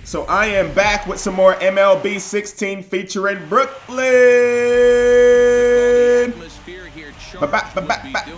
So I am back with some more MLB 16 featuring Brooklyn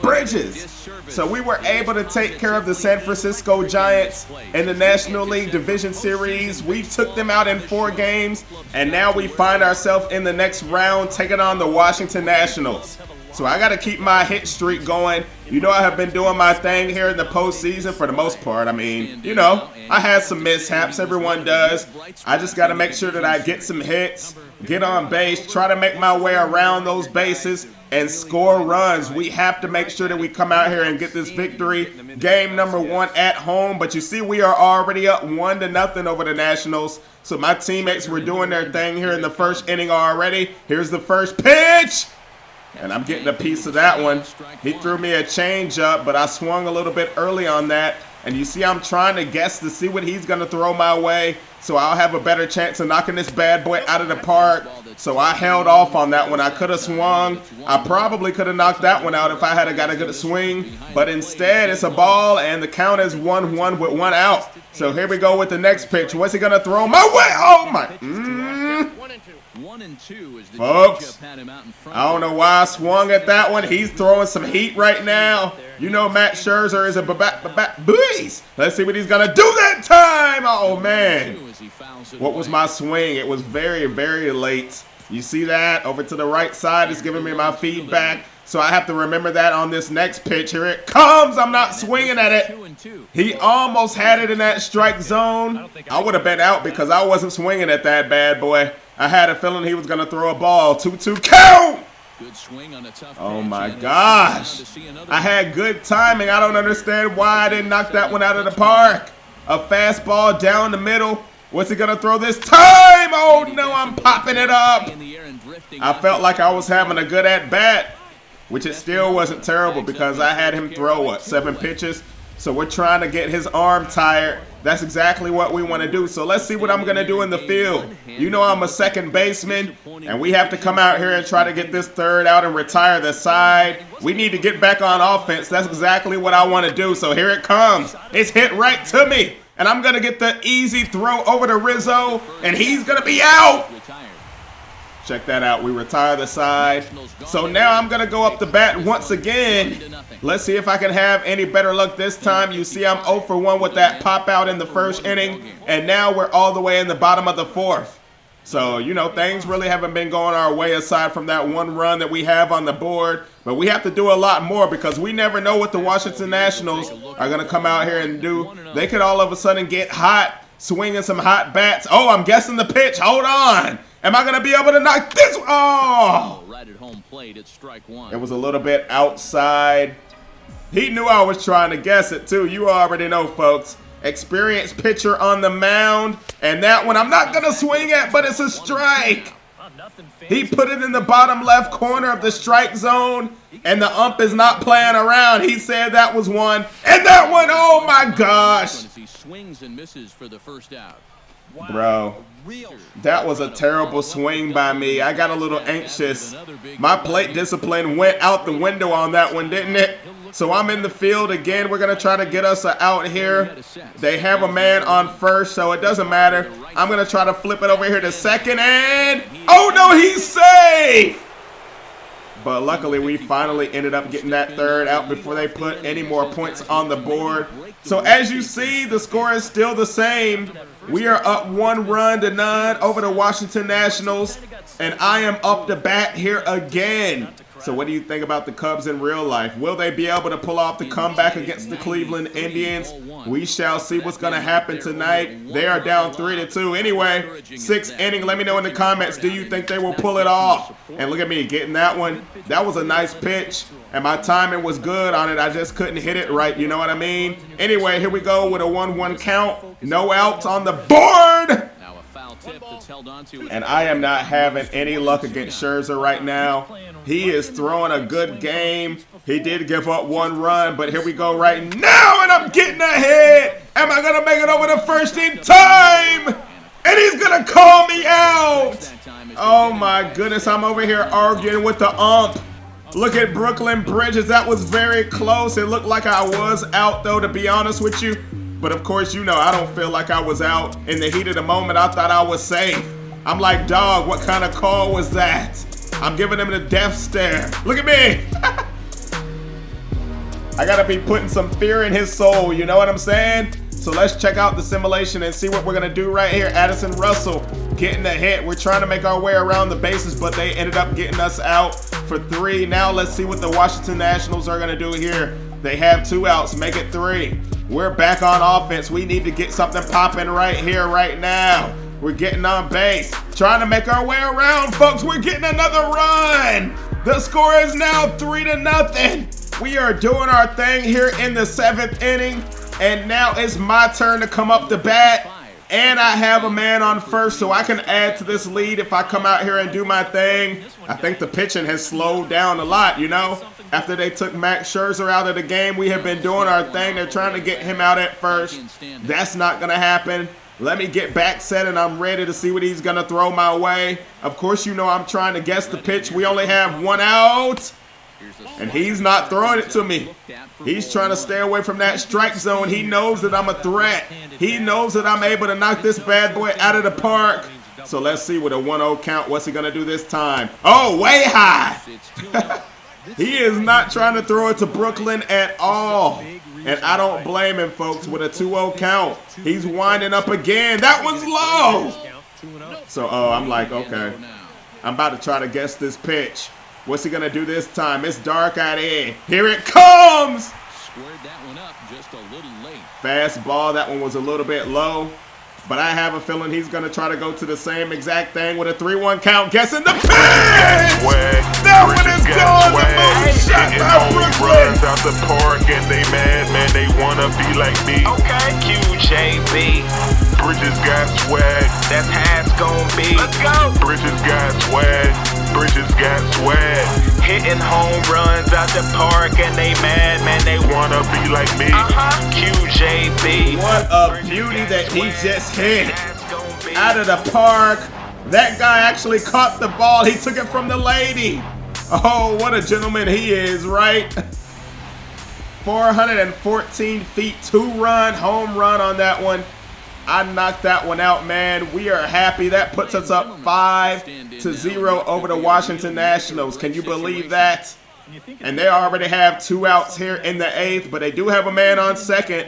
Bridges. So we were able to take care of the San Francisco Giants in the National League Division Series. We took them out in 4 games, and now we find ourselves in the next round taking on the Washington Nationals. So I got to keep my hit streak going. You know, I have been doing my thing here in the postseason for the most part. I mean, you know, I had some mishaps. Everyone does. I just got to make sure that I get some hits, get on base, try to make my way around those bases, and score runs. We have to make sure that we come out here and get this victory. Game number 1 at home. But you see, we are already up 1-0 over the Nationals. So my teammates were doing their thing here in the first inning already. Here's the first pitch. And I'm getting a piece of that one. He threw me a changeup, but I swung a little bit early on that. And you see, I'm trying to guess to see what he's going to throw my way, so I'll have a better chance of knocking this bad boy out of the park. So I held off on that one. I could have swung. I probably could have knocked that one out if I had got a good swing. But instead, it's a ball, and the count is 1-1 with 1 out. So here we go with the next pitch. What's he going to throw my way? Oh, my. Folks, I don't know why I swung at that one. He's throwing some heat right now. You know Matt Scherzer is a beast. Let's see what he's going to do that time. Oh, man. What was my swing? It was very, very late. You see that? Over to the right side is giving me my feedback. So I have to remember that on this next pitch. Here it comes. I'm not swinging at it. He almost had it in that strike zone. I would have been out because I wasn't swinging at that bad boy. I had a feeling he was going to throw a ball. 2-2 count. Oh my gosh. I had good timing. I don't understand why I didn't knock that one out of the park. A fastball down the middle. What's he going to throw this time? Oh no, I'm popping it up. I felt like I was having a good at-bat, which it still wasn't terrible because I had him throw, what, 7 pitches? So we're trying to get his arm tired. That's exactly what we want to do. So let's see what I'm going to do in the field. You know I'm a second baseman, and we have to come out here and try to get this third out and retire the side. We need to get back on offense. That's exactly what I want to do. So here it comes. It's hit right to me, and I'm going to get the easy throw over to Rizzo, and he's going to be out. Check that out. We retire the side. So now I'm going to go up the bat once again. Let's see if I can have any better luck this time. You see I'm 0 for 1 with that pop out in the first inning. And now we're all the way in the bottom of the 4th. So, you know, things really haven't been going our way aside from that 1 run that we have on the board. But we have to do a lot more because we never know what the Washington Nationals are going to come out here and do. They could all of a sudden get hot, swinging some hot bats. Oh, I'm guessing the pitch. Hold on. Am I going to be able to knock this? Oh! Right at home plate, it's strike 1. It was a little bit outside. He knew I was trying to guess it, too. You already know, folks. Experienced pitcher on the mound. And that one I'm not going to swing at, but it's a strike. He put it in the bottom left corner of the strike zone, and the ump is not playing around. He said that was one. And that one, oh, my gosh. He swings and misses for the first out. Bro, that was a terrible swing by me. I got a little anxious. My plate discipline went out the window on that one, didn't it? So I'm in the field again. We're going to try to get us out here. They have a man on first, so it doesn't matter. I'm going to try to flip it over here to second, and oh no, he's safe! But luckily, we finally ended up getting that third out before they put any more points on the board. So as you see, the score is still the same. We are up 1 run to none over the Washington Nationals, and I am up to bat here again. So what do you think about the Cubs in real life? Will they be able to pull off the comeback against the Cleveland Indians? We shall see what's going to happen tonight. They are down 3-2. Anyway, 6th inning. Let me know in the comments, do you think they will pull it off? And look at me getting that one. That was a nice pitch, and my timing was good on it. I just couldn't hit it right, you know what I mean? Anyway, here we go with a 1-1 count. No outs on the board. And I am not having any luck against Scherzer right now. He is throwing a good game. He did give up 1 run, but here we go right now, and I'm getting ahead. Am I going to make it over the first in time? And he's going to call me out. Oh, my goodness. I'm over here arguing with the ump. Look at Brooklyn Bridges. That was very close. It looked like I was out, though, to be honest with you. But of course, you know, I don't feel like I was out in the heat of the moment. I thought I was safe. I'm like, dog, what kind of call was that? I'm giving him the death stare. Look at me. I gotta be putting some fear in his soul, you know what I'm saying? So let's check out the simulation and see what we're gonna do right here. Addison Russell getting the hit. We're trying to make our way around the bases, but they ended up getting us out for 3. Now let's see what the Washington Nationals are gonna do here. They have 2 outs, make it 3. We're back on offense. We need to get something popping right here, right now. We're getting on base, trying to make our way around, folks. We're getting another run. The score is now 3-0. We are doing our thing here in the 7th inning, and now it's my turn to come up to bat. And I have a man on first, so I can add to this lead if I come out here and do my thing. I think the pitching has slowed down a lot, you know? After they took Max Scherzer out of the game, we have been doing our thing. They're trying to get him out at first. That's not going to happen. Let me get back set, and I'm ready to see what he's going to throw my way. Of course, you know I'm trying to guess the pitch. We only have 1 out. And he's not throwing it to me. He's trying to stay away from that strike zone. He knows that I'm a threat. He knows that I'm able to knock this bad boy out of the park. So let's see with a 1-0 count. What's he going to do this time? Oh, way high. He is not trying to throw it to Brooklyn at all. And I don't blame him, folks, with a 2-0 count. He's winding up again. That one's low. So, I'm like, okay. I'm about to try to guess this pitch. What's he going to do this time? It's dark out here. Here it comes. Squared that one up just a little late. Fastball. That one was a little bit low. But I have a feeling he's going to try to go to the same exact thing with a 3-1 count. Guessing the pitch. That one is gone. The moonshot by Brooklyn. Runs out the park and they mad, man. They want to be like me. Okay. QJB. Bridges got swag. That's how it's gonna be. Let's go. Bridges got swag. Bridges got swag. Hitting home runs out the park and they mad, man. They Want to be like me. QJB. What a beauty that he just hit out of the park. That guy actually caught the ball. He took it from the lady. Oh, what a gentleman he is, right? 414 feet, 2-run home run on that one. I knocked that one out, man. We are happy. That puts us up 5-0 over the Washington Nationals. Can you believe that? And they already have 2 outs here in the 8th, but they do have a man on second.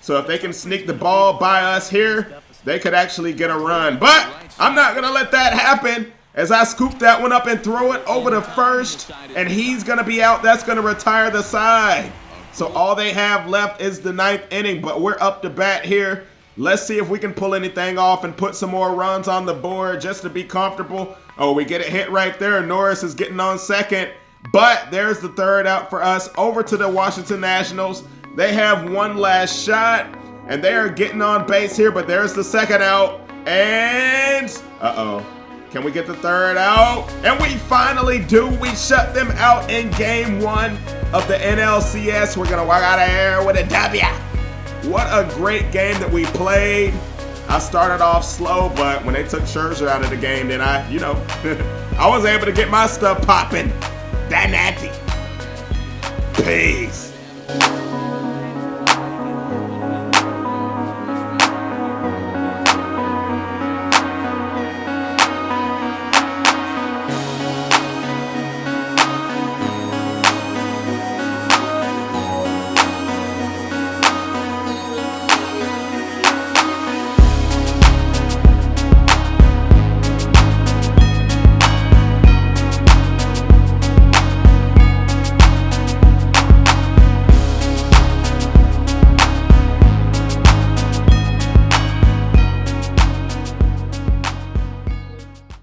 So if they can sneak the ball by us here, they could actually get a run. But I'm not going to let that happen as I scoop that one up and throw it over to first. And he's going to be out. That's going to retire the side. So all they have left is the 9th inning, but we're up to bat here. Let's see if we can pull anything off and put some more runs on the board just to be comfortable. Oh, we get a hit right there. Norris is getting on second. But there's the 3rd out for us. Over to the Washington Nationals. They have one last shot. And they are getting on base here. But there's the 2nd out. And... uh-oh. Can we get the 3rd out? And we finally do. We shut them out in Game 1 of the NLCS. We're going to walk out of here with a W. What a great game that we played. I started off slow, but when they took Scherzer out of the game, then I was able to get my stuff popping. That natty. Peace.